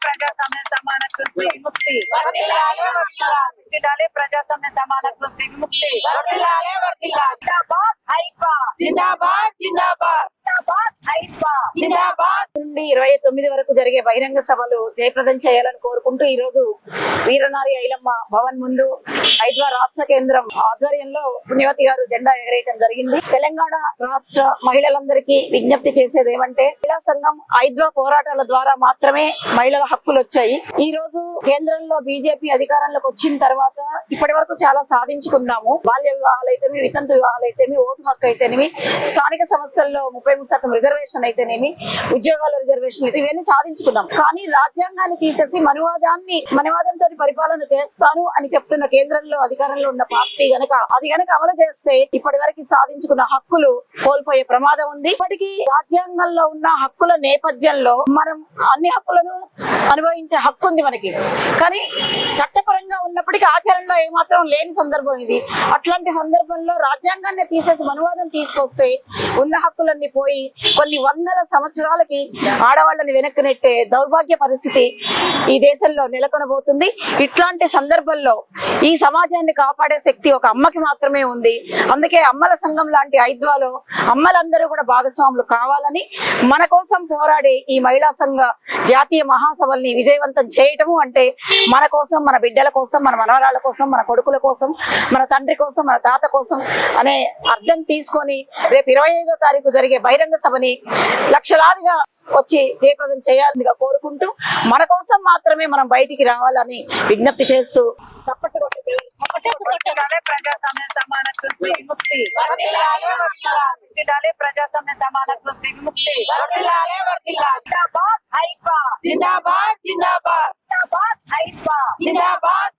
ప్రజాస్వామ్య సమానత్వం శ్రీ విముక్తి వర్ధిల్లాలి ప్రజాస్వామ్య సమానత్వం శ్రీ విముక్తి జిందాబాద్ ఐక్వా జిందాబాద్ జిందాబాద్ జిందాబాద్ ఐక్వా జిందాబాద్ నుండి 29 వరకు జరిగే బహిరంగ సభలు జయప్రదం చేయాలని కోరుకుంటూ ఈ రోజు వీరనారి ఐలమ్మ భవన్ ముందు ఐద్వా రాష్ట్ర కేంద్రం ఆధ్వర్యంలో పుణ్యవతి గారు జెండా ఎగరేయడం జరిగింది. తెలంగాణ రాష్ట్ర మహిళలందరికీ విజ్ఞప్తి చేసేది ఏమంటే, మహిళా సంఘం ఐద్వా పోరాటాల ద్వారా మాత్రమే మహిళల హక్కులు వచ్చాయి. ఈ రోజు కేంద్రంలో బీజేపీ అధికారంలోకి వచ్చిన తర్వాత ఇప్పటి వరకు చాలా సాధించుకున్నాము. బాల్య వివాహాలు అయితేమి, వితంతు వివాహాలు అయితేమి, ఓటు హక్కు అయితేనేమి, స్థానిక సమస్యల్లో 33% రిజర్వేషన్ అయితేనేమి, ఉద్యోగాల రిజర్వేషన్ అయితే ఇవన్నీ సాధించుకున్నాం. కానీ రాజ్యాంగాన్ని తీసేసి మనవాదంతో పరిపాలన చేస్తాను అని చెప్తున్న కేంద్రంలో అధికారంలో ఉన్న పార్టీ గనక అమలు చేస్తే ఇప్పటి వరకు సాధించుకున్న హక్కులు కోల్పోయే ప్రమాదం ఉంది. ఇప్పటికీ రాజ్యాంగంలో ఉన్న హక్కుల నేపథ్యంలో మనం అన్ని హక్కులను అనుభవించే హక్కు ఉంది మనకి. కానీ చట్టపరంగా ఉన్నప్పటికీ ఆచరణలో ఏమాత్రం లేని సందర్భం ఇది. అట్లాంటి సందర్భంలో రాజ్యాంగాన్ని తీసేసి మనవాదం తీసుకొస్తే ఉన్న హక్కులన్నీ పోయి కొన్ని వందల సంవత్సరాలకి ఆడవాళ్ళని వెనక్కి నెట్టే దౌర్భాగ్య పరిస్థితి ఈ దేశంలో నెలకొనబోతుంది. ఇట్లాంటి సందర్భంలో ఈ సమాజాన్ని కాపాడే శక్తి ఒక అమ్మకి మాత్రమే ఉంది. అందుకే అమ్మల సంఘం లాంటి ఐద్వాలో అమ్మలందరూ కూడా భాగస్వాములు కావాలని, మన కోసం పోరాడే ఈ మహిళా సంఘ జాతీయ మహాసభల్ని విజయవంతం చేయటము అంటే మన కోసం, మన బిడ్డల కోసం, మన మనవరాళ్ళ కోసం, మన కొడుకుల కోసం, మన తండ్రి కోసం, మన తాత కోసం అనే అర్థం తీసుకొని రేపు 25వ తారీఖు జరిగే బహిరంగ సభని లక్షలాదిగా వచ్చి జయప్రదం చేయాలని కోరుకుంటూ, మన కోసం మాత్రమే మనం బయటికి రావాలని విజ్ఞప్తి చేస్తూ ప్రజాస్వామ్య సమానత్వం శ్రీ విముక్తి ప్రజాస్వామ్య సమానత్వం శ్రీ విముక్తి జిందాబాద్ ఐక్వా జిందాబాద్ జిందాబాద్ జిందాబాద్ ఐక్వా జిందాబాద్